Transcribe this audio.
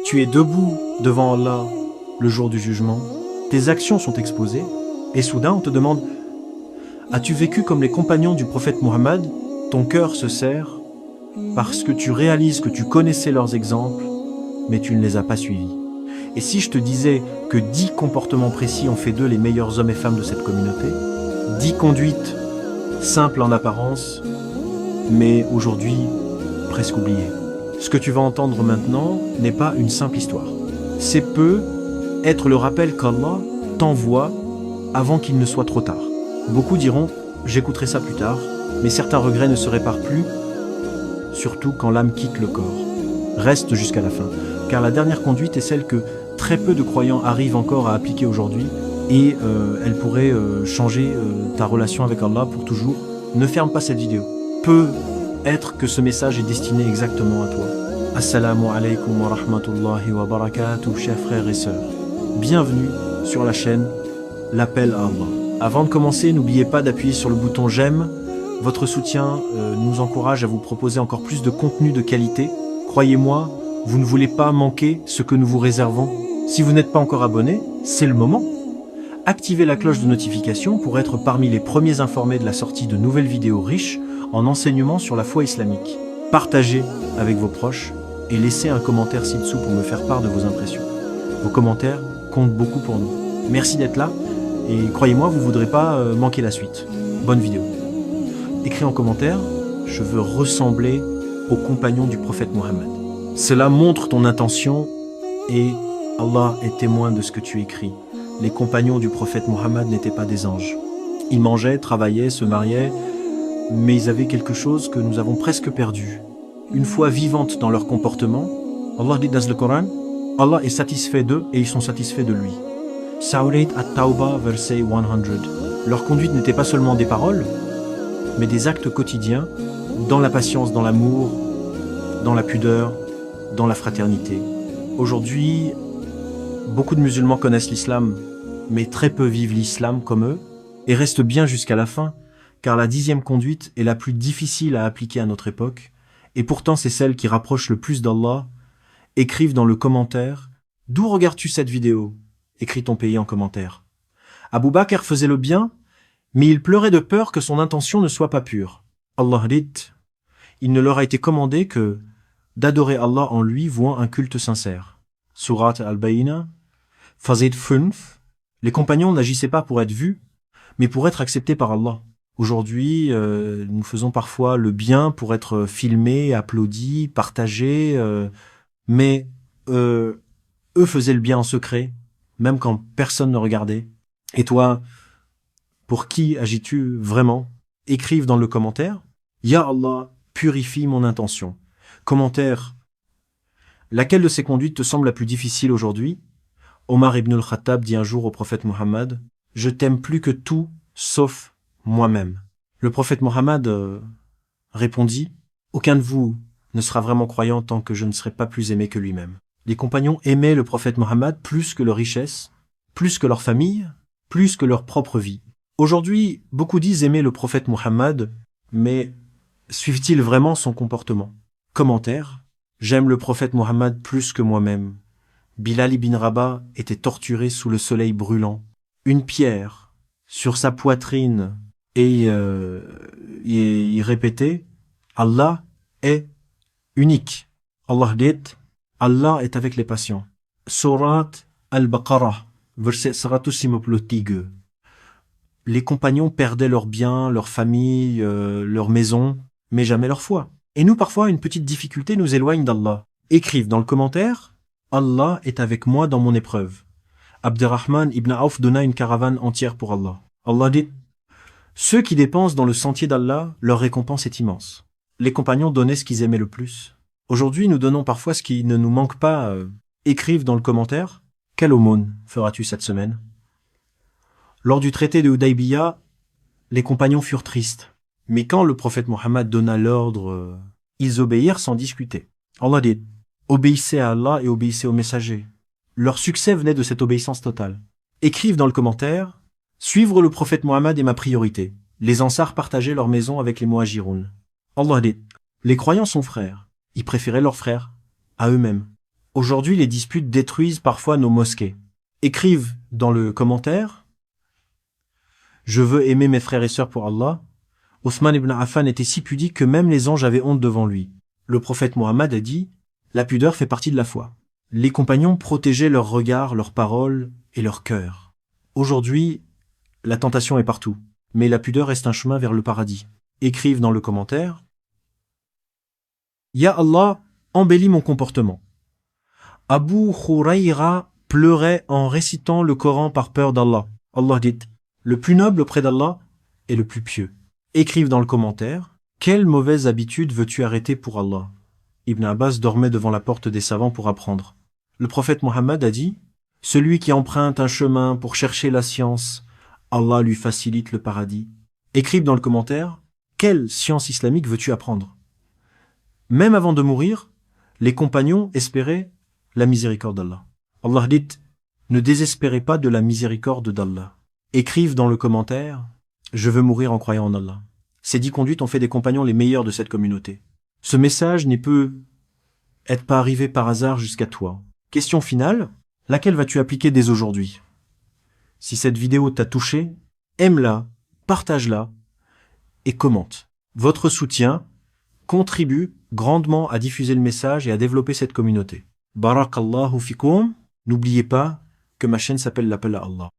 Tu es debout devant Allah le jour du jugement, tes actions sont exposées, et soudain on te demande « As-tu vécu comme les compagnons du prophète Muhammad ?» Ton cœur se serre parce que tu réalises que tu connaissais leurs exemples, mais tu ne les as pas suivis. Et si je te disais que 10 comportements précis ont fait d'eux les meilleurs hommes et femmes de cette communauté, 10 conduites simples en apparence, mais aujourd'hui presque oubliées. Ce que tu vas entendre maintenant n'est pas une simple histoire. C'est peut être le rappel qu'Allah t'envoie avant qu'il ne soit trop tard. Beaucoup diront « j'écouterai ça plus tard », mais certains regrets ne se réparent plus, surtout quand l'âme quitte le corps. Reste jusqu'à la fin, car la dernière conduite est celle que très peu de croyants arrivent encore à appliquer aujourd'hui, et elle pourrait changer ta relation avec Allah pour toujours. Ne ferme pas cette vidéo. Peut être que ce message est destiné exactement à toi. Assalamu alaikum wa rahmatullahi wa barakatuh, chers frères et sœurs. Bienvenue sur la chaîne L'appel à Allah. Avant de commencer, n'oubliez pas d'appuyer sur le bouton j'aime. Votre soutien nous encourage à vous proposer encore plus de contenu de qualité. Croyez-moi, vous ne voulez pas manquer ce que nous vous réservons. Si vous n'êtes pas encore abonné, c'est le moment. Activez la cloche de notification pour être parmi les premiers informés de la sortie de nouvelles vidéos riches en enseignements sur la foi islamique. Partagez avec vos proches et laissez un commentaire ci-dessous pour me faire part de vos impressions. Vos commentaires comptent beaucoup pour nous. Merci d'être là et croyez-moi, vous ne voudrez pas manquer la suite. Bonne vidéo. Écris en commentaire « Je veux ressembler aux compagnons du prophète Mohammed ». Cela montre ton intention et Allah est témoin de ce que tu écris. Les compagnons du prophète Mohammed n'étaient pas des anges. Ils mangeaient, travaillaient, se mariaient, mais ils avaient quelque chose que nous avons presque perdu. Une foi vivante dans leur comportement, Allah dit dans le Coran, Allah est satisfait d'eux et ils sont satisfaits de lui. Surah At-Tawbah, verset 100. Leur conduite n'était pas seulement des paroles, mais des actes quotidiens, dans la patience, dans l'amour, dans la pudeur, dans la fraternité. Aujourd'hui, beaucoup de musulmans connaissent l'islam, mais très peu vivent l'islam comme eux, et restent bien jusqu'à la fin, car la 10e conduite est la plus difficile à appliquer à notre époque, et pourtant c'est celle qui rapproche le plus d'Allah. Écrive dans le commentaire « D'où regardes-tu cette vidéo ?» Écris ton pays en commentaire. Abu Bakr faisait le bien, mais il pleurait de peur que son intention ne soit pas pure. Allah dit « Il ne leur a été commandé que d'adorer Allah en lui vouant un culte sincère. » Surat Al-Bayna, Fazid 5. Les compagnons n'agissaient pas pour être vus, mais pour être acceptés par Allah. Aujourd'hui, nous faisons parfois le bien pour être filmés, applaudis, partagés, mais eux faisaient le bien en secret, même quand personne ne regardait. Et toi, pour qui agis-tu vraiment? Écrive dans le commentaire « Ya Allah, purifie mon intention ». Commentaire « Laquelle de ces conduites te semble la plus difficile aujourd'hui ?» Omar ibn al-Khattab dit un jour au prophète Mohammed « Je t'aime plus que tout, sauf moi-même. » Le prophète Mohammed répondit « Aucun de vous ne sera vraiment croyant tant que je ne serai pas plus aimé que lui-même. » Les compagnons aimaient le prophète Mohammed plus que leur richesse, plus que leur famille, plus que leur propre vie. Aujourd'hui, beaucoup disent aimer le prophète Mohammed, mais suivent-ils vraiment son comportement? Commentaire. J'aime le prophète Mohammed plus que moi-même. Bilal ibn Rabah était torturé sous le soleil brûlant. Une pierre sur sa poitrine et il répétait « Allah est unique ». Allah dit « Allah est avec les patients ». Surat Al-Baqarah, verset 132. Les compagnons perdaient leurs biens, leur famille, leur maison, mais jamais leur foi. Et nous, parfois, une petite difficulté nous éloigne d'Allah. Écrivent dans le commentaire « Allah est avec moi dans mon épreuve ». Abderrahman ibn Auf donna une caravane entière pour Allah. Allah dit « Ceux qui dépensent dans le sentier d'Allah, leur récompense est immense. » Les compagnons donnaient ce qu'ils aimaient le plus. Aujourd'hui, nous donnons parfois ce qui ne nous manque pas. Écrivent dans le commentaire « Quelle aumône feras-tu cette semaine ?» Lors du traité de Hudaybiyah, les compagnons furent tristes. Mais quand le prophète Mohammed donna l'ordre, ils obéirent sans discuter. Allah dit « Obéissez à Allah et obéissez aux messagers. » Leur succès venait de cette obéissance totale. Écrivent dans le commentaire « Suivre le prophète Mohammed est ma priorité. » Les Ansars partageaient leur maison avec les Muhajiroun. Allah dit « Les croyants sont frères. Ils préféraient leurs frères à eux-mêmes. » Aujourd'hui, les disputes détruisent parfois nos mosquées. Écrivent dans le commentaire « Je veux aimer mes frères et sœurs pour Allah ». Othman ibn Affan était si pudique que même les anges avaient honte devant lui. Le prophète Mohammed a dit « La pudeur fait partie de la foi ». Les compagnons protégeaient leurs regards, leurs paroles et leur cœur. Aujourd'hui, la tentation est partout, mais la pudeur reste un chemin vers le paradis. Écrivent dans le commentaire « Ya Allah, embellis mon comportement. Abu Hurayra pleurait en récitant le Coran par peur d'Allah. Allah dit « Le plus noble auprès d'Allah est le plus pieux ». Écrivent dans le commentaire « Quelle mauvaise habitude veux-tu arrêter pour Allah ?» Ibn Abbas dormait devant la porte des savants pour apprendre. Le prophète Mohammed a dit « Celui qui emprunte un chemin pour chercher la science, Allah lui facilite le paradis. » Écrivent dans le commentaire « Quelle science islamique veux-tu apprendre ?» Même avant de mourir, les compagnons espéraient la miséricorde d'Allah. Allah dit « Ne désespérez pas de la miséricorde d'Allah. » Écrivent dans le commentaire « Je veux mourir en croyant en Allah. » Ces 10 conduites ont fait des compagnons les meilleurs de cette communauté. Ce message ne peut être pas arrivé par hasard jusqu'à toi. Question finale, laquelle vas-tu appliquer dès aujourd'hui? Si cette vidéo t'a touché, aime-la, partage-la et commente. Votre soutien contribue grandement à diffuser le message et à développer cette communauté. Barakallahu fikoum. N'oubliez pas que ma chaîne s'appelle l'appel à Allah.